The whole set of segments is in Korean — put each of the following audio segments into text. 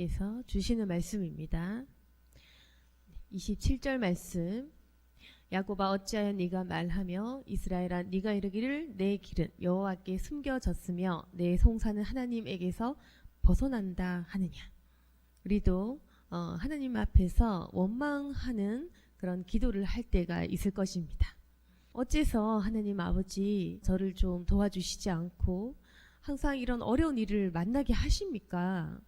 하나님께서 주시는 말씀입니다. 27절 말씀. 야곱아 어찌하여 네가 말하며 이스라엘아 네가 이르기를 내 길은 여호와께 숨겨졌으며 내 송사는 하나님에게서 벗어난다 하느냐. 우리도 하나님 앞에서 원망하는 그런 기도를 할 때가 있을 것입니다. 어째서 하나님 아버지 저를 좀 도와주시지 않고 항상 이런 어려운 일을 만나게 하십니까?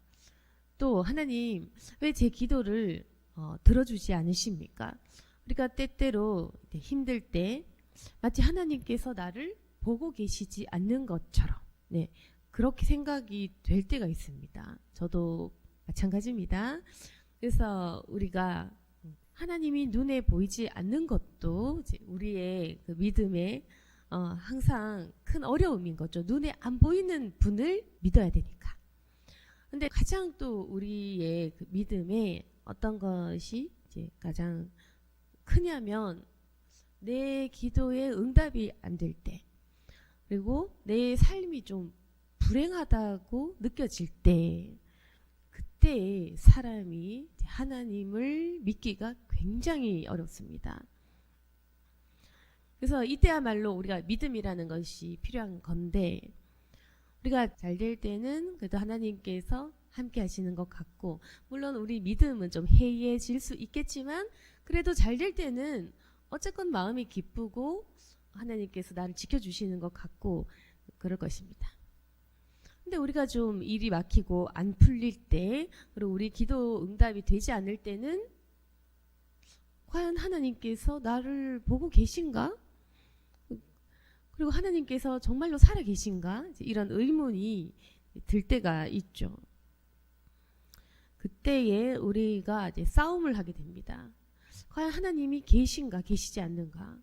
또 하나님 왜 제 기도를 들어주지 않으십니까? 우리가 때때로 힘들 때 마치 하나님께서 나를 보고 계시지 않는 것처럼 그렇게 생각이 될 때가 있습니다. 저도 마찬가지입니다. 그래서 우리가 하나님이 눈에 보이지 않는 것도 우리의 그 믿음에 항상 큰 어려움인 거죠. 눈에 안 보이는 분을 믿어야 되니까. 근데 가장 또 우리의 그 믿음에 어떤 것이 이제 가장 크냐면 내 기도에 응답이 안 될 때, 그리고 내 삶이 좀 불행하다고 느껴질 때, 그때 사람이 하나님을 믿기가 굉장히 어렵습니다. 그래서 이때야말로 우리가 믿음이라는 것이 필요한 건데, 우리가 잘 될 때는 그래도 하나님께서 함께 하시는 것 같고, 물론 우리 믿음은 좀 해이해질 수 있겠지만 그래도 잘 될 때는 어쨌건 마음이 기쁘고 하나님께서 나를 지켜주시는 것 같고 그럴 것입니다. 근데 우리가 좀 일이 막히고 안 풀릴 때, 그리고 우리 기도 응답이 되지 않을 때는 과연 하나님께서 나를 보고 계신가? 그리고 하나님께서 정말로 살아 계신가? 이런 의문이 들 때가 있죠. 그때에 우리가 이제 싸움을 하게 됩니다. 과연 하나님이 계신가, 계시지 않는가?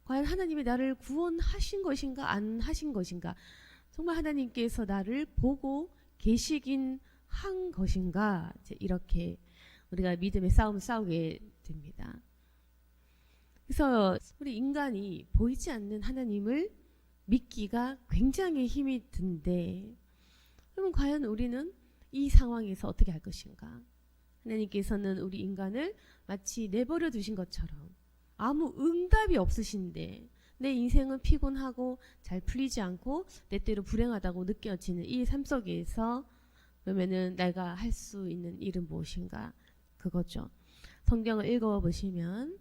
과연 하나님이 나를 구원하신 것인가, 안 하신 것인가? 정말 하나님께서 나를 보고 계시긴 한 것인가? 이렇게 우리가 믿음의 싸움을 싸우게 됩니다. 그래서 우리 인간이 보이지 않는 하나님을 믿기가 굉장히 힘이 든데, 그러면 과연 우리는 이 상황에서 어떻게 할 것인가? 하나님께서는 우리 인간을 마치 내버려 두신 것처럼 아무 응답이 없으신데 내 인생은 피곤하고 잘 풀리지 않고 때때로 불행하다고 느껴지는 이 삶 속에서 그러면은 내가 할 수 있는 일은 무엇인가? 그거죠. 성경을 읽어보시면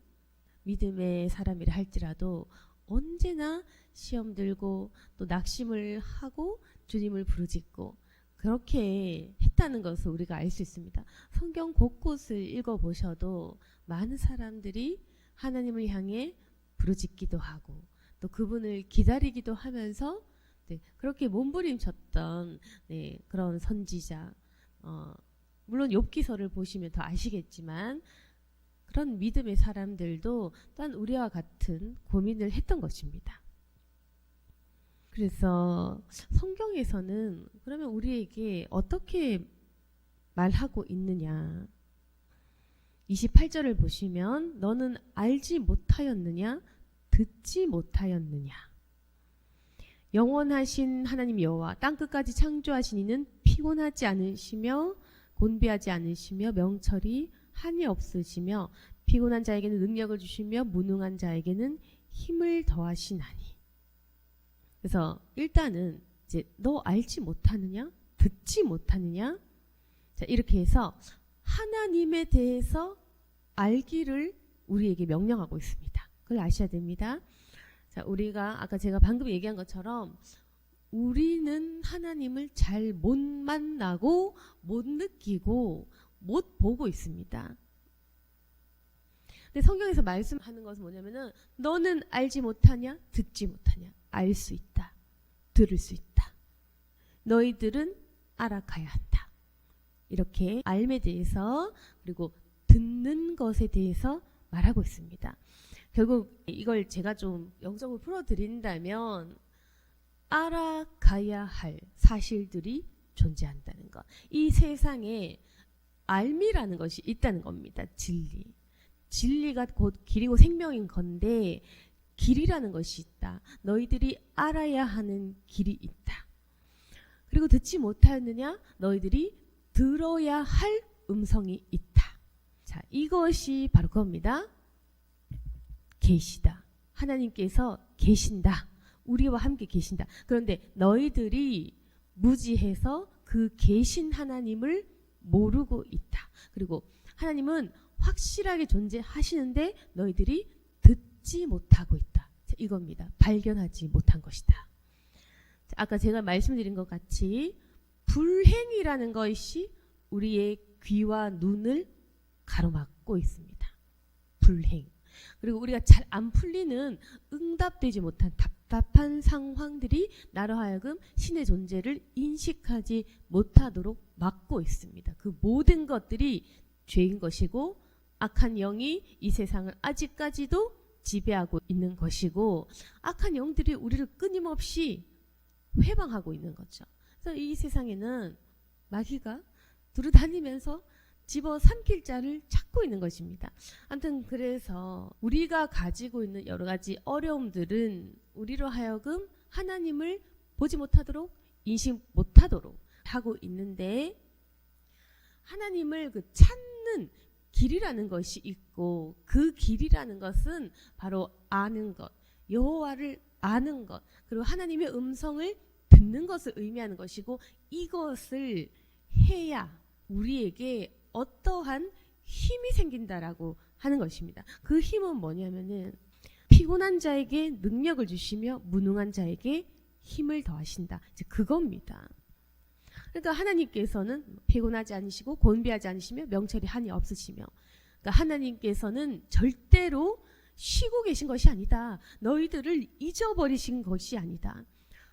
믿음의 사람이라 할지라도 언제나 시험 들고 또 낙심을 하고 주님을 부르짖고 그렇게 했다는 것을 우리가 알 수 있습니다. 성경 곳곳을 읽어보셔도 많은 사람들이 하나님을 향해 부르짖기도 하고 또 그분을 기다리기도 하면서 그렇게 몸부림쳤던 그런 선지자, 물론 욥기서를 보시면 더 아시겠지만 그런 믿음의 사람들도 또한 우리와 같은 고민을 했던 것입니다. 그래서 성경에서는 그러면 우리에게 어떻게 말하고 있느냐? 28절을 보시면 너는 알지 못하였느냐? 듣지 못하였느냐? 영원하신 하나님 여호와 땅끝까지 창조하신 이는 피곤하지 않으시며 곤비하지 않으시며 명철이 한이 없으시며 피곤한 자에게는 능력을 주시며 무능한 자에게는 힘을 더하시나니. 그래서 일단은 이제 너 알지 못하느냐? 듣지 못하느냐? 자, 이렇게 해서 하나님에 대해서 알기를 우리에게 명령하고 있습니다. 그걸 아셔야 됩니다. 자, 우리가 아까 제가 방금 얘기한 것처럼 우리는 하나님을 잘 못 만나고 못 느끼고 못 보고 있습니다. 근데 성경에서 말씀하는 것은 뭐냐면은 너는 알지 못하냐? 듣지 못하냐? 알 수 있다. 들을 수 있다. 너희들은 알아가야 한다. 이렇게 알에 대해서 그리고 듣는 것에 대해서 말하고 있습니다. 결국 이걸 제가 좀 영적으로 풀어드린다면 알아가야 할 사실들이 존재한다는 것. 이 세상에 알미라는 것이 있다는 겁니다. 진리. 진리가 곧 길이고 생명인 건데 길이라는 것이 있다. 너희들이 알아야 하는 길이 있다. 그리고 듣지 못하느냐? 너희들이 들어야 할 음성이 있다. 자, 이것이 바로 그겁니다. 계시다. 하나님께서 계신다. 우리와 함께 계신다. 그런데 너희들이 무지해서 그 계신 하나님을 모르고 있다. 그리고 하나님은 확실하게 존재하시는데 너희들이 듣지 못하고 있다. 자, 이겁니다. 발견하지 못한 것이다. 자, 아까 제가 말씀드린 것 같이 불행이라는 것이 우리의 귀와 눈을 가로막고 있습니다. 불행. 그리고 우리가 잘 안 풀리는 응답되지 못한 답답한 상황들이 나로 하여금 신의 존재를 인식하지 못하도록 막고 있습니다. 그 모든 것들이 죄인 것이고 악한 영이 이 세상을 아직까지도 지배하고 있는 것이고 악한 영들이 우리를 끊임없이 회방하고 있는 거죠. 그래서 이 세상에는 마귀가 두루다니면서 집어 삼킬 자를 찾고 있는 것입니다. 아무튼 그래서 우리가 가지고 있는 여러 가지 어려움들은 우리로 하여금 하나님을 보지 못하도록 인식 못하도록 하고 있는데 하나님을 그 찾는 길이라는 것이 있고 그 길이라는 것은 바로 아는 것, 여호와를 아는 것, 그리고 하나님의 음성을 듣는 것을 의미하는 것이고 이것을 해야 우리에게 어떠한 힘이 생긴다라고 하는 것입니다. 그 힘은 뭐냐면은 피곤한 자에게 능력을 주시며 무능한 자에게 힘을 더하신다. 이제 그겁니다. 그러니까 하나님께서는 피곤하지 않으시고 곤비하지 않으시며 명철이 한이 없으시며 그러니까 하나님께서는 절대로 쉬고 계신 것이 아니다. 너희들을 잊어버리신 것이 아니다.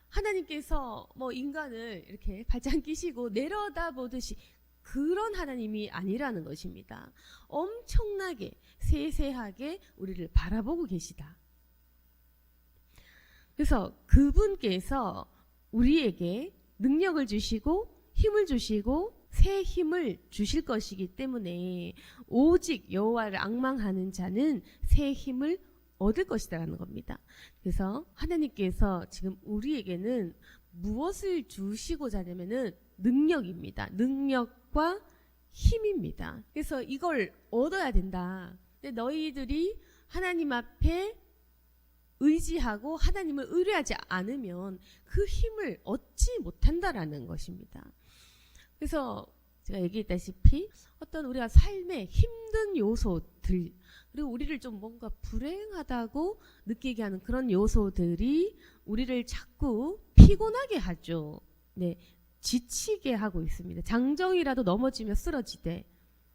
하나님께서 뭐 인간을 이렇게 발장 끼시고 내려다보듯이 그런 하나님이 아니라는 것입니다. 엄청나게 세세하게 우리를 바라보고 계시다. 그래서 그분께서 우리에게 능력을 주시고 힘을 주시고 새 힘을 주실 것이기 때문에 오직 여호와를 앙망하는 자는 새 힘을 얻을 것이다라는 겁니다. 그래서 하나님께서 지금 우리에게는 무엇을 주시고자 하냐면은 능력입니다. 능력과 힘입니다. 그래서 이걸 얻어야 된다. 근데 너희들이 하나님 앞에 의지하고 하나님을 의뢰하지 않으면 그 힘을 얻지 못한다라는 것입니다. 그래서 제가 얘기했다시피 어떤 우리가 삶의 힘든 요소들 그리고 우리를 좀 뭔가 불행하다고 느끼게 하는 그런 요소들이 우리를 자꾸 피곤하게 하죠. 네, 지치게 하고 있습니다. 장정이라도 넘어지면 쓰러지대.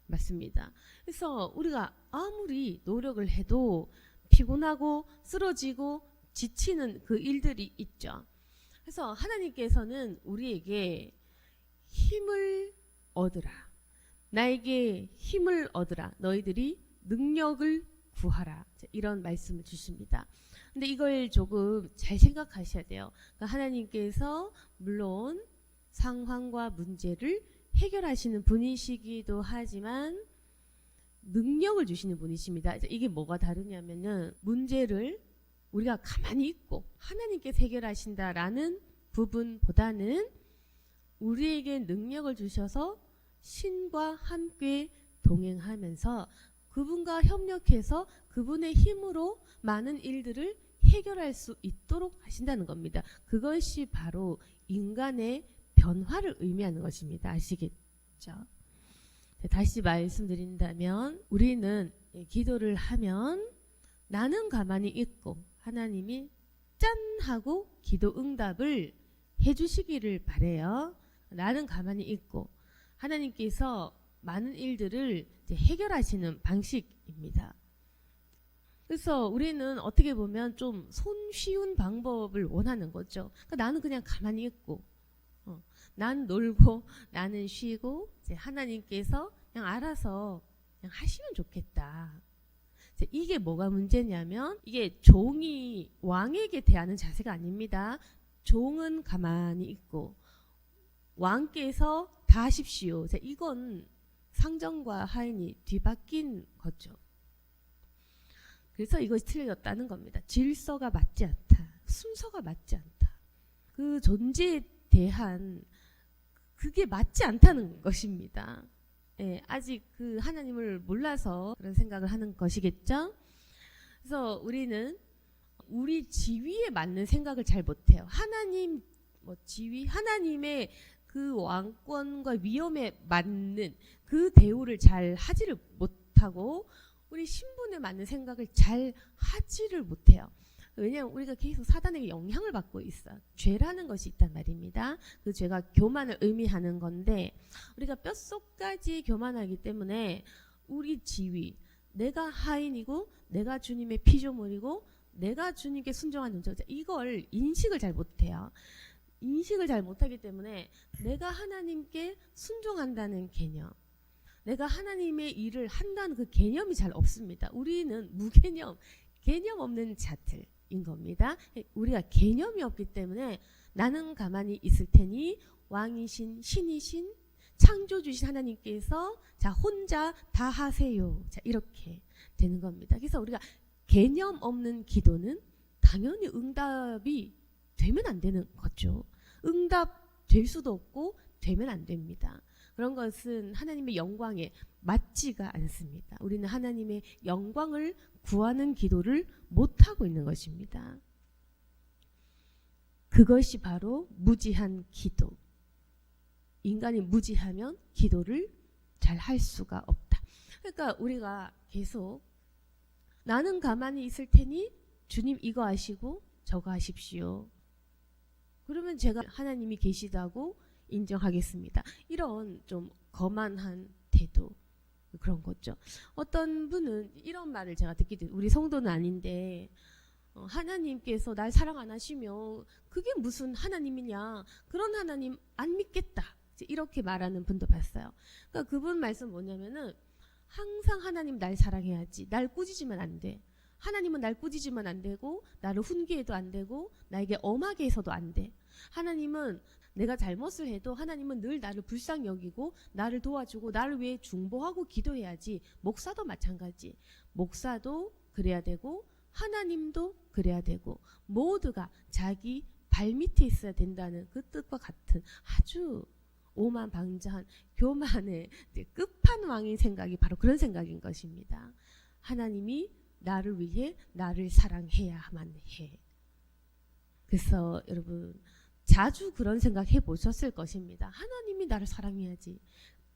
맞습니다. 그래서 우리가 아무리 노력을 해도 피곤하고 쓰러지고 지치는 그 일들이 있죠. 그래서 하나님께서는 우리에게 힘을 얻으라. 나에게 힘을 얻으라. 너희들이 능력을 구하라. 이런 말씀을 주십니다. 근데 이걸 조금 잘 생각하셔야 돼요. 그러니까 하나님께서 물론 상황과 문제를 해결하시는 분이시기도 하지만 능력을 주시는 분이십니다. 이게 뭐가 다르냐면은 문제를 우리가 가만히 있고 하나님께서 해결하신다라는 부분보다는 우리에게 능력을 주셔서 신과 함께 동행하면서 그분과 협력해서 그분의 힘으로 많은 일들을 해결할 수 있도록 하신다는 겁니다. 그것이 바로 인간의 변화를 의미하는 것입니다. 아시겠죠? 다시 말씀드린다면 우리는 기도를 하면 나는 가만히 있고 하나님이 짠 하고 기도 응답을 해주시기를 바래요. 나는 가만히 있고 하나님께서 많은 일들을 이제 해결하시는 방식입니다. 그래서 우리는 어떻게 보면 좀 손쉬운 방법을 원하는 거죠. 그러니까 나는 그냥 가만히 있고 난 놀고 나는 쉬고 이제 하나님께서 그냥 알아서 그냥 하시면 좋겠다. 이게 뭐가 문제냐면 이게 종이 왕에게 대하는 자세가 아닙니다. 종은 가만히 있고 왕께서 다 하십시오. 이건 상정과 하인이 뒤바뀐 거죠. 그래서 이것이 틀려졌다는 겁니다. 질서가 맞지 않다. 순서가 맞지 않다. 그 존재에 대한 그게 맞지 않다는 것입니다. 예, 아직 그 하나님을 몰라서 그런 생각을 하는 것이겠죠. 그래서 우리는 우리 지위에 맞는 생각을 잘 못해요. 하나님 지위, 하나님의 그 왕권과 위엄에 맞는 그 대우를 잘 하지를 못하고 우리 신분에 맞는 생각을 잘 하지를 못해요. 왜냐하면 우리가 계속 사단에게 영향을 받고 있어. 죄라는 것이 있단 말입니다. 그 죄가 교만을 의미하는 건데 우리가 뼛속까지 교만하기 때문에 우리 지위, 내가 하인이고 내가 주님의 피조물이고 내가 주님께 순종한 존재자, 이걸 인식을 잘 못해요. 인식을 잘 못하기 때문에 내가 하나님께 순종한다는 개념, 내가 하나님의 일을 한다는 그 개념이 잘 없습니다. 우리는 무개념, 개념 없는 자들인 겁니다. 우리가 개념이 없기 때문에 나는 가만히 있을 테니 왕이신 신이신 창조주신 하나님께서 자 혼자 다 하세요. 자 이렇게 되는 겁니다. 그래서 우리가 개념 없는 기도는 당연히 응답이 되면 안 되는 거죠. 응답 될 수도 없고 되면 안 됩니다. 그런 것은 하나님의 영광에 맞지가 않습니다. 우리는 하나님의 영광을 구하는 기도를 못하고 있는 것입니다. 그것이 바로 무지한 기도. 인간이 무지하면 기도를 잘 할 수가 없다. 그러니까 우리가 계속 나는 가만히 있을 테니 주님 이거 하시고 저거 하십시오. 그러면 제가 하나님이 계시다고 인정하겠습니다. 이런 좀 거만한 태도, 그런 거죠. 어떤 분은 이런 말을 제가 듣게 돼요. 우리 성도는 아닌데 하나님께서 날 사랑 안 하시면 그게 무슨 하나님이냐, 그런 하나님 안 믿겠다, 이렇게 말하는 분도 봤어요. 그러니까 그분 말씀 뭐냐면은 항상 하나님 날 사랑해야지, 날 꾸짖으면 안 돼. 하나님은 날 꾸짖으면 안 되고 나를 훈계해도 안 되고 나에게 엄하게 해서도 안 돼. 하나님은 내가 잘못을 해도 하나님은 늘 나를 불쌍히 여기고 나를 도와주고 나를 위해 중보하고 기도해야지. 목사도 마찬가지. 목사도 그래야 되고 하나님도 그래야 되고 모두가 자기 발밑에 있어야 된다는 그 뜻과 같은 아주 오만방자한 교만의 끝판왕인 생각이 바로 그런 생각인 것입니다. 하나님이 나를 위해 나를 사랑해야만 해. 그래서 여러분 자주 그런 생각 해보셨을 것입니다. 하나님이 나를 사랑해야지.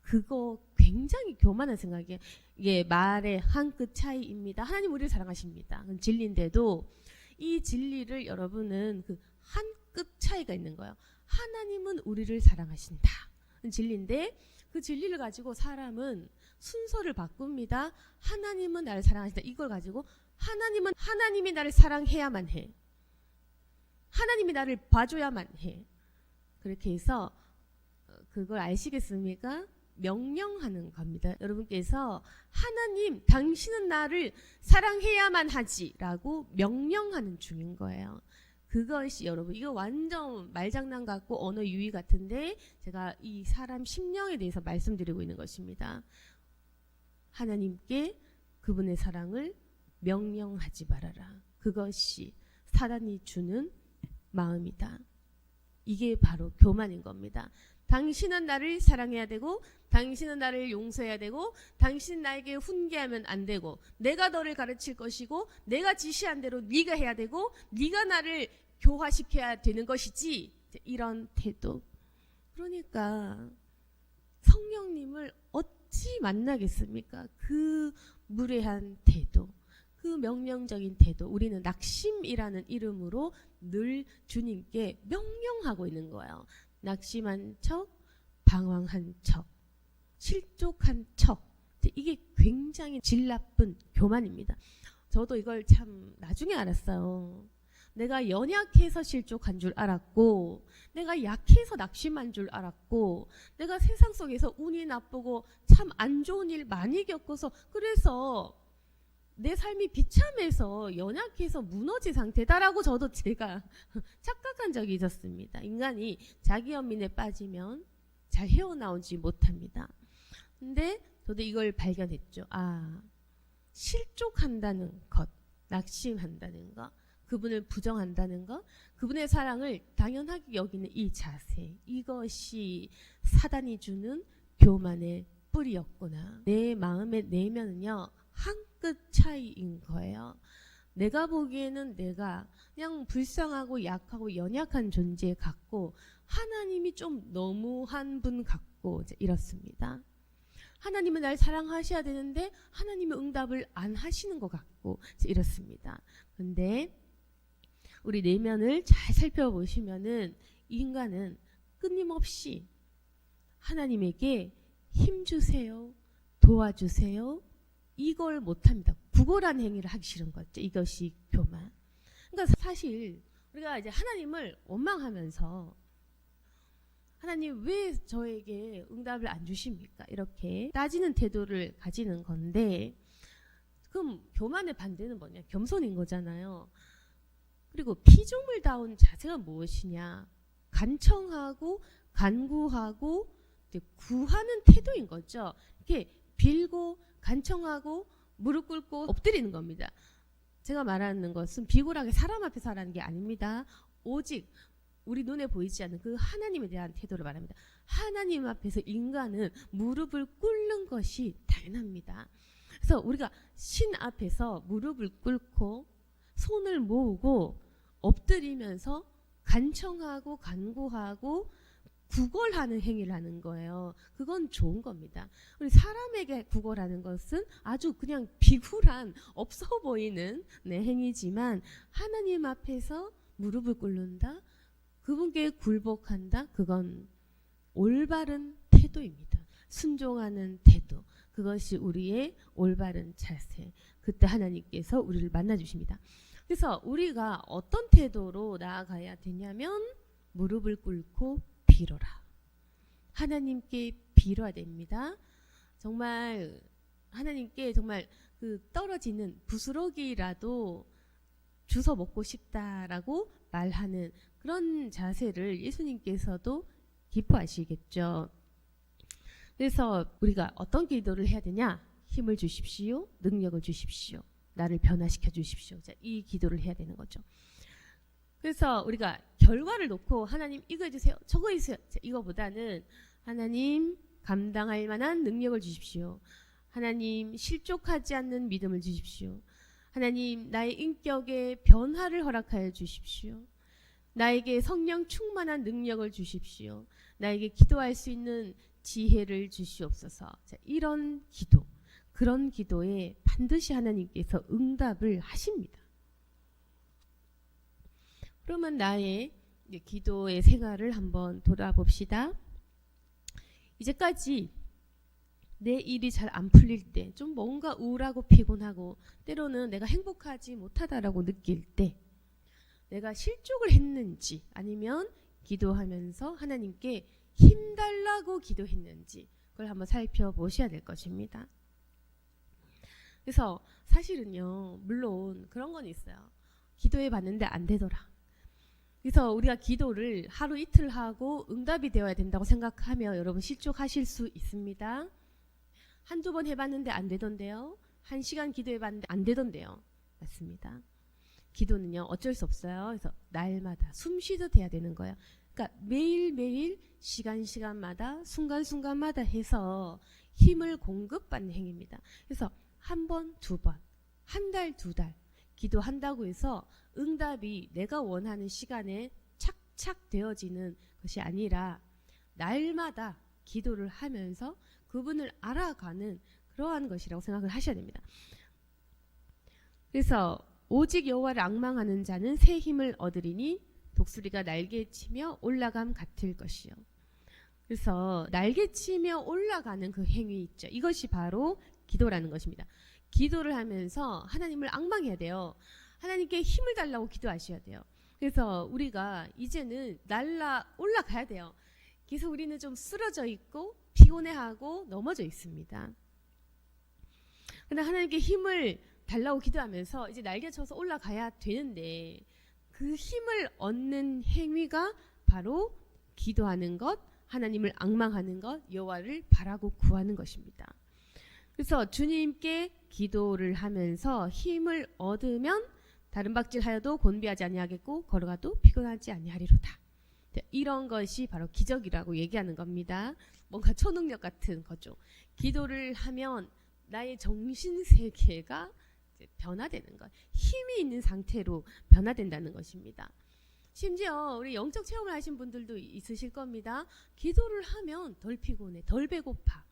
그거 굉장히 교만한 생각이에요. 이게 말의 한 끗 차이입니다. 하나님 우리를 사랑하십니다. 그건 진리인데도 이 진리를 여러분은 그 한 끗 차이가 있는 거예요. 하나님은 우리를 사랑하신다. 진리인데 그 진리를 가지고 사람은 순서를 바꿉니다. 하나님은 나를 사랑하신다. 이걸 가지고 하나님은 하나님이 나를 사랑해야만 해. 하나님이 나를 봐줘야만 해. 그렇게 해서 그걸 아시겠습니까? 명령하는 겁니다. 여러분께서 하나님 당신은 나를 사랑해야만 하지 라고 명령하는 중인 거예요. 그것이 여러분 이거 완전 말장난 같고 언어 유희 같은데 제가 이 사람 심령에 대해서 말씀드리고 있는 것입니다. 하나님께 그분의 사랑을 명령하지 말아라. 그것이 사단이 주는 마음이다. 이게 바로 교만인 겁니다. 당신은 나를 사랑해야 되고 당신은 나를 용서해야 되고 당신은 나에게 훈계하면 안 되고 내가 너를 가르칠 것이고 내가 지시한 대로 네가 해야 되고 네가 나를 교화시켜야 되는 것이지. 이런 태도. 그러니까 성령님을 어찌 만나겠습니까? 그 무례한 태도, 그 명령적인 태도. 우리는 낙심이라는 이름으로 늘 주님께 명령하고 있는 거예요. 낙심한 척, 방황한 척, 실족한 척. 이게 굉장히 질 나쁜 교만입니다. 저도 이걸 참 나중에 알았어요. 내가 연약해서 실족한 줄 알았고 내가 약해서 낙심한 줄 알았고 내가 세상 속에서 운이 나쁘고 참 안 좋은 일 많이 겪어서 그래서 내 삶이 비참해서 연약해서 무너진 상태다라고 저도 제가 착각한 적이 있었습니다. 인간이 자기 연민에 빠지면 잘 헤어나오지 못합니다. 근데 저도 이걸 발견했죠. 아, 실족한다는 것, 낙심한다는 것, 그분을 부정한다는 것, 그분의 사랑을 당연하게 여기는 이 자세, 이것이 사단이 주는 교만의 뿌리였구나. 내 마음의 내면은요, 한 끗 차이인 거예요. 내가 보기에는 내가 그냥 불쌍하고 약하고 연약한 존재 같고, 하나님이 좀 너무한 분 같고 이렇습니다. 하나님은 날 사랑하셔야 되는데 하나님은 응답을 안 하시는 것 같고 이렇습니다. 근데 우리 내면을 잘 살펴보시면은 인간은 끊임없이 하나님에게 힘 주세요, 도와주세요, 이걸 못합니다. 구걸한 행위를 하기 싫은 거죠. 이것이 교만. 그러니까 사실 우리가 이제 하나님을 원망하면서 하나님 왜 저에게 응답을 안 주십니까? 이렇게 따지는 태도를 가지는 건데, 그럼 교만의 반대는 뭐냐? 겸손인 거잖아요. 그리고 피조물다운 자세가 무엇이냐? 간청하고 간구하고 구하는 태도인 거죠. 이렇게 빌고 간청하고 무릎 꿇고 엎드리는 겁니다. 제가 말하는 것은 비굴하게 사람 앞에서 하라는 게 아닙니다. 오직 우리 눈에 보이지 않는 그 하나님에 대한 태도를 말합니다. 하나님 앞에서 인간은 무릎을 꿇는 것이 당연합니다. 그래서 우리가 신 앞에서 무릎을 꿇고 손을 모으고 엎드리면서 간청하고 간구하고 구걸하는 행위를 하는 거예요. 그건 좋은 겁니다. 우리 사람에게 구걸하는 것은 아주 그냥 비굴한 없어 보이는 행위지만, 하나님 앞에서 무릎을 꿇는다, 그분께 굴복한다, 그건 올바른 태도입니다. 순종하는 태도, 그것이 우리의 올바른 자세. 그때 하나님께서 우리를 만나주십니다. 그래서 우리가 어떤 태도로 나아가야 되냐면 무릎을 꿇고 빌어라. 하나님께 빌어야 됩니다. 정말 하나님께 정말 그 떨어지는 부스러기라도 주워 먹고 싶다라고 말하는 그런 자세를 예수님께서도 기뻐하시겠죠. 그래서 우리가 어떤 기도를 해야 되냐? 힘을 주십시오, 능력을 주십시오, 나를 변화시켜 주십시오. 자, 이 기도를 해야 되는 거죠. 그래서 우리가 결과를 놓고 하나님 이거 해주세요, 저거 해주세요, 자, 이거보다는 하나님 감당할 만한 능력을 주십시오, 하나님 실족하지 않는 믿음을 주십시오, 하나님 나의 인격에 변화를 허락하여 주십시오, 나에게 성령 충만한 능력을 주십시오, 나에게 기도할 수 있는 지혜를 주시옵소서. 자, 이런 기도, 그런 기도에 반드시 하나님께서 응답을 하십니다. 그러면 나의 기도의 생활을 한번 돌아봅시다. 이제까지 내 일이 잘 안 풀릴 때, 좀 뭔가 우울하고 피곤하고 때로는 내가 행복하지 못하다라고 느낄 때 내가 실족을 했는지, 아니면 기도하면서 하나님께 힘달라고 기도했는지, 그걸 한번 살펴보셔야 될 것입니다. 그래서 사실은요, 물론 그런 건 있어요. 기도해 봤는데 안 되더라. 그래서 우리가 기도를 하루 이틀 하고 응답이 되어야 된다고 생각하면 여러분 실족하실 수 있습니다. 한두 번 해봤는데 안 되던데요. 1시간 기도해봤는데 안 되던데요. 맞습니다. 기도는요, 어쩔 수 없어요. 그래서 날마다 숨 쉬듯 해야 되는 거예요. 그러니까 매일매일 시간마다 순간순간마다 해서 힘을 공급받는 행위입니다. 그래서 한 번, 두 번, 한 달, 두 달 기도한다고 해서 응답이 내가 원하는 시간에 착착 되어지는 것이 아니라 날마다 기도를 하면서 그분을 알아가는 그러한 것이라고 생각을 하셔야 됩니다. 그래서 오직 여호와를 앙망하는 자는 새 힘을 얻으리니 독수리가 날개치며 올라감 같을 것이요. 그래서 날개치며 올라가는 그 행위 있죠. 이것이 바로 기도라는 것입니다. 기도를 하면서 하나님을 앙망해야 돼요. 하나님께 힘을 달라고 기도하셔야 돼요. 그래서 우리가 이제는 올라가야 돼요. 계속 우리는 좀 쓰러져 있고 피곤해하고 넘어져 있습니다. 그런데 하나님께 힘을 달라고 기도하면서 이제 날개쳐서 올라가야 되는데, 그 힘을 얻는 행위가 바로 기도하는 것, 하나님을 앙망하는 것, 여호와를 바라고 구하는 것입니다. 그래서 주님께 기도를 하면서 힘을 얻으면 다른 박질하여도 곤비하지 아니하겠고 걸어가도 피곤하지 아니하리로다. 이런 것이 바로 기적이라고 얘기하는 겁니다. 뭔가 초능력 같은 거죠. 기도를 하면 나의 정신세계가 변화되는 것, 힘이 있는 상태로 변화된다는 것입니다. 심지어 우리 영적 체험을 하신 분들도 있으실 겁니다. 기도를 하면 덜 피곤해, 덜 배고파,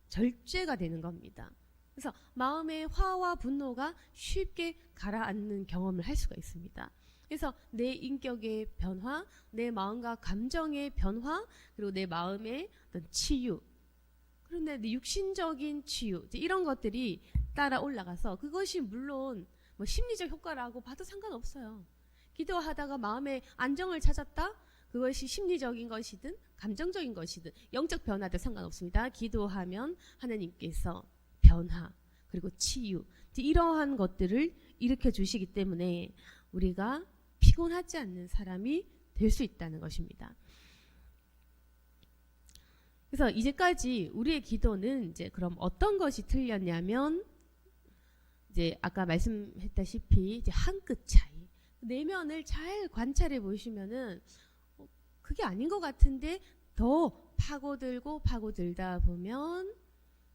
절제가 되는 겁니다. 그래서 마음의 화와 분노가 쉽게 가라앉는 경험을 할 수가 있습니다. 그래서 내 인격의 변화, 내 마음과 감정의 변화, 그리고 내 마음의 어떤 치유, 그런데 내 육신적인 치유, 이런 것들이 따라 올라가서 그것이 물론 뭐 심리적 효과라고 봐도 상관없어요. 기도하다가 마음의 안정을 찾았다? 그것이 심리적인 것이든 감정적인 것이든 영적 변화도 상관없습니다. 기도하면 하나님께서 변화 그리고 치유 이러한 것들을 일으켜 주시기 때문에 우리가 피곤하지 않는 사람이 될 수 있다는 것입니다. 그래서 이제까지 우리의 기도는 이제 그럼 어떤 것이 틀렸냐면 이제 아까 말씀했다시피 이제 한 끗 차이. 내면을 잘 관찰해 보시면은 그게 아닌 것 같은데 더 파고들고 파고들다 보면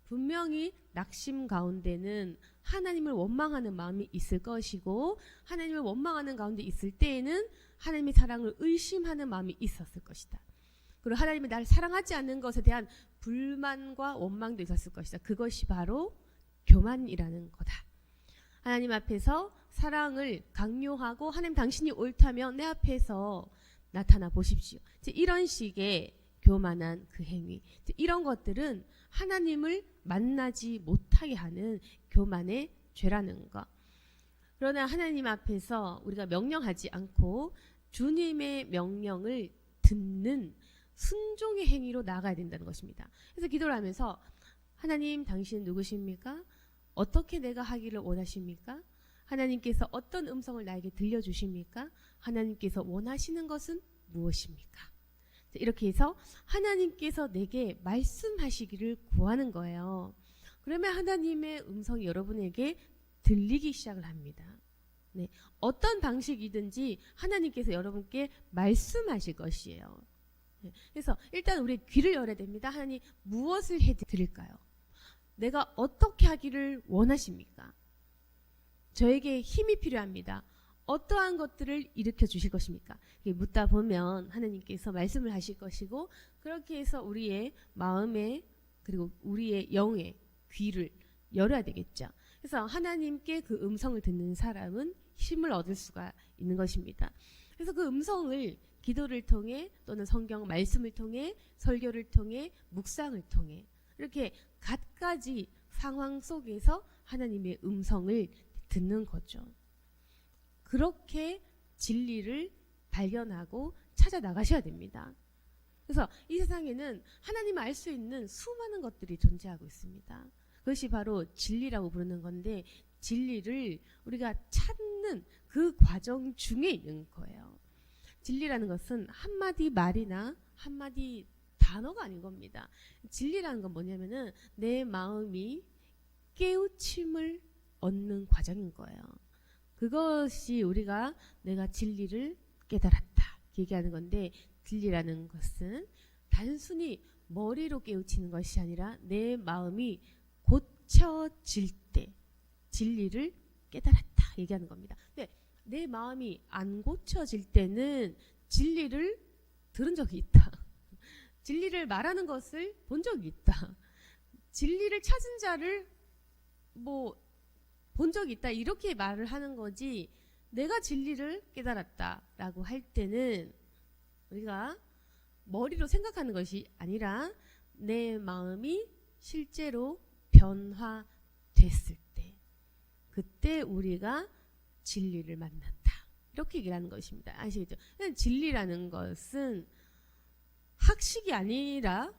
분명히 낙심 가운데는 하나님을 원망하는 마음이 있을 것이고 하나님을 원망하는 가운데 있을 때에는 하나님의 사랑을 의심하는 마음이 있었을 것이다. 그리고 하나님이 나를 사랑하지 않는 것에 대한 불만과 원망도 있었을 것이다. 그것이 바로 교만이라는 거다. 하나님 앞에서 사랑을 강요하고 하나님 당신이 옳다면 내 앞에서 나타나 보십시오. 이런 식의 교만한 그 행위, 이런 것들은 하나님을 만나지 못하게 하는 교만의 죄라는 것. 그러나 하나님 앞에서 우리가 명령하지 않고 주님의 명령을 듣는 순종의 행위로 나아가야 된다는 것입니다. 그래서 기도를 하면서 하나님 당신은 누구십니까? 어떻게 내가 하기를 원하십니까? 하나님께서 어떤 음성을 나에게 들려주십니까? 하나님께서 원하시는 것은 무엇입니까? 이렇게 해서 하나님께서 내게 말씀하시기를 구하는 거예요. 그러면 하나님의 음성이 여러분에게 들리기 시작을 합니다. 네, 어떤 방식이든지 하나님께서 여러분께 말씀하실 것이에요. 네, 그래서 일단 우리 귀를 열어야 됩니다. 하나님 무엇을 해드릴까요? 내가 어떻게 하기를 원하십니까? 저에게 힘이 필요합니다. 어떠한 것들을 일으켜 주실 것입니까? 묻다 보면 하나님께서 말씀을 하실 것이고 그렇게 해서 우리의 마음에 그리고 우리의 영의 귀를 열어야 되겠죠. 그래서 하나님께 그 음성을 듣는 사람은 힘을 얻을 수가 있는 것입니다. 그래서 그 음성을 기도를 통해 또는 성경 말씀을 통해 설교를 통해 묵상을 통해 이렇게 갖가지 상황 속에서 하나님의 음성을 듣는 거죠. 그렇게 진리를 발견하고 찾아 나가셔야 됩니다. 그래서 이 세상에는 하나님을 알 수 있는 수많은 것들이 존재하고 있습니다. 그것이 바로 진리라고 부르는 건데 진리를 우리가 찾는 그 과정 중에 있는 거예요. 진리라는 것은 한마디 말이나 한마디 단어가 아닌 겁니다. 진리라는 건 뭐냐면은 내 마음이 깨우침을 얻는 과정인 거예요. 그것이 우리가 내가 진리를 깨달았다 얘기하는 건데 진리라는 것은 단순히 머리로 깨우치는 것이 아니라 내 마음이 고쳐질 때 진리를 깨달았다 얘기하는 겁니다. 근데 내 마음이 안 고쳐질 때는 진리를 들은 적이 있다. 진리를 말하는 것을 본 적이 있다. 진리를 찾은 자를 본 적이 있다 이렇게 말을 하는 거지 내가 진리를 깨달았다라고 할 때는 우리가 머리로 생각하는 것이 아니라 내 마음이 실제로 변화됐을 때 그때 우리가 진리를 만난다 이렇게 얘기를 하는 것입니다. 아시겠죠? 진리라는 것은 학식이 아니라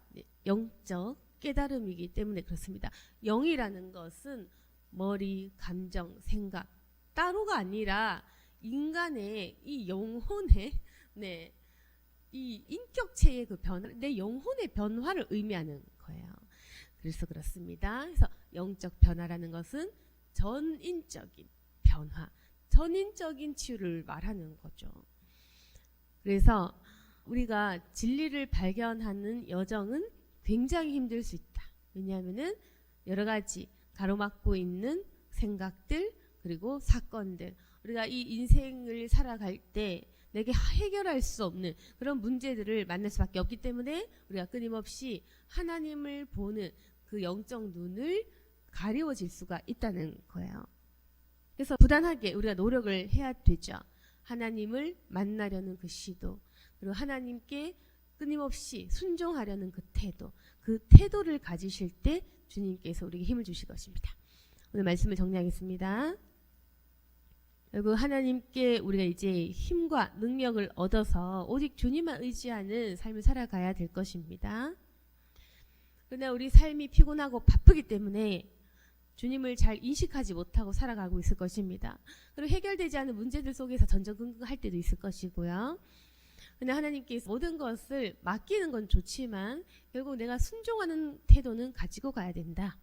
영적 깨달음이기 때문에 그렇습니다. 영이라는 것은 머리, 감정, 생각 따로가 아니라 인간의 이 영혼의 이 인격체의 그 변화, 내 영혼의 변화를 의미하는 거예요. 그래서 그렇습니다. 그래서 영적 변화라는 것은 전인적인 변화, 선인적인 치유를 말하는 거죠. 그래서 우리가 진리를 발견하는 여정은 굉장히 힘들 수 있다. 왜냐하면은 여러 가지 가로막고 있는 생각들 그리고 사건들, 우리가 이 인생을 살아갈 때 내게 해결할 수 없는 그런 문제들을 만날 수밖에 없기 때문에 우리가 끊임없이 하나님을 보는 그 영적 눈을 가리워질 수가 있다는 거예요. 그래서 부단하게 우리가 노력을 해야 되죠. 하나님을 만나려는 그 시도, 그리고 하나님께 끊임없이 순종하려는 그 태도를 가지실 때 주님께서 우리에게 힘을 주실 것입니다. 오늘 말씀을 정리하겠습니다. 결국 하나님께 우리가 이제 힘과 능력을 얻어서 오직 주님만 의지하는 삶을 살아가야 될 것입니다. 그러나 우리 삶이 피곤하고 바쁘기 때문에 주님을 잘 인식하지 못하고 살아가고 있을 것입니다. 그리고 해결되지 않은 문제들 속에서 전전긍긍할 때도 있을 것이고요. 그러나 하나님께서 모든 것을 맡기는 건 좋지만 결국 내가 순종하는 태도는 가지고 가야 된다.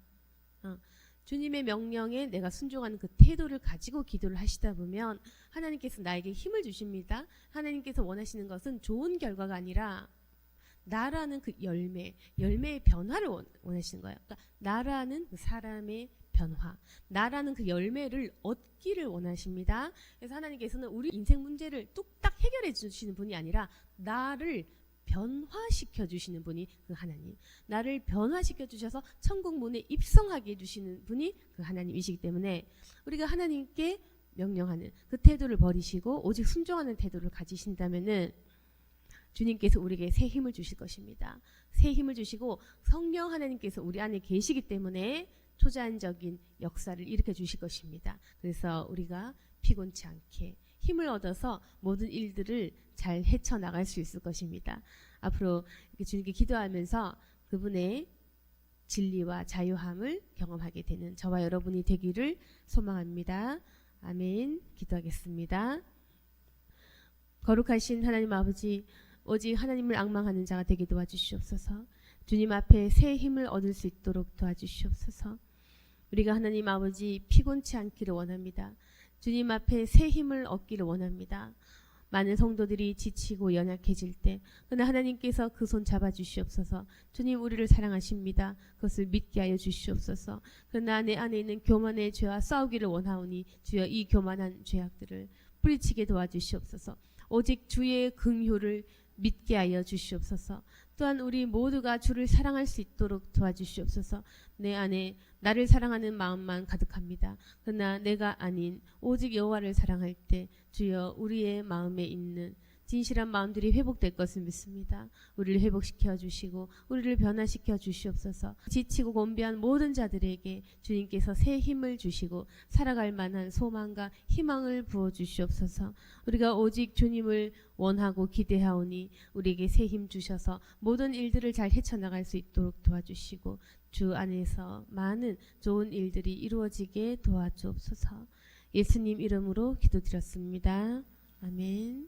주님의 명령에 내가 순종하는 그 태도를 가지고 기도를 하시다 보면 하나님께서 나에게 힘을 주십니다. 하나님께서 원하시는 것은 좋은 결과가 아니라 나라는 그 열매의 변화를 원하시는 거예요. 그러니까 나라는 그 사람의 변화, 나라는 그 열매를 얻기를 원하십니다. 그래서 하나님께서는 우리 인생 문제를 뚝딱 해결해 주시는 분이 아니라 나를 변화시켜 주시는 분이 그 하나님, 나를 변화시켜 주셔서 천국 문에 입성하게 해주시는 분이 그 하나님이시기 때문에 우리가 하나님께 명령하는 그 태도를 버리시고 오직 순종하는 태도를 가지신다면은 주님께서 우리에게 새 힘을 주실 것입니다. 새 힘을 주시고 성령 하나님께서 우리 안에 계시기 때문에 초자연적인 역사를 일으켜 주실 것입니다. 그래서 우리가 피곤치 않게 힘을 얻어서 모든 일들을 잘 헤쳐나갈 수 있을 것입니다. 앞으로 이렇게 주님께 기도하면서 그분의 진리와 자유함을 경험하게 되는 저와 여러분이 되기를 소망합니다. 아멘. 기도하겠습니다. 거룩하신 하나님 아버지, 오직 하나님을 앙망하는 자가 되게 도와주시옵소서. 주님 앞에 새 힘을 얻을 수 있도록 도와주시옵소서. 우리가 하나님 아버지 피곤치 않기를 원합니다. 주님 앞에 새 힘을 얻기를 원합니다. 많은 성도들이 지치고 연약해질 때 그러나 하나님께서 그 손 잡아주시옵소서. 주님 우리를 사랑하십니다. 그것을 믿게 하여 주시옵소서. 그러나 내 안에 있는 교만의 죄와 싸우기를 원하오니 주여 이 교만한 죄악들을 뿌리치게 도와주시옵소서. 오직 주의 긍휼을 믿게 하여 주시옵소서. 또한 우리 모두가 주를 사랑할 수 있도록 도와주시옵소서. 내 안에 나를 사랑하는 마음만 가득합니다. 그러나 내가 아닌 오직 여호와를 사랑할 때 주여 우리의 마음에 있는 진실한 마음들이 회복될 것을 믿습니다. 우리를 회복시켜 주시고 우리를 변화시켜 주시옵소서. 지치고 곤비한 모든 자들에게 주님께서 새 힘을 주시고 살아갈 만한 소망과 희망을 부어 주시옵소서. 우리가 오직 주님을 원하고 기대하오니 우리에게 새 힘 주셔서 모든 일들을 잘 헤쳐나갈 수 있도록 도와주시고 주 안에서 많은 좋은 일들이 이루어지게 도와주옵소서. 예수님 이름으로 기도드렸습니다. 아멘.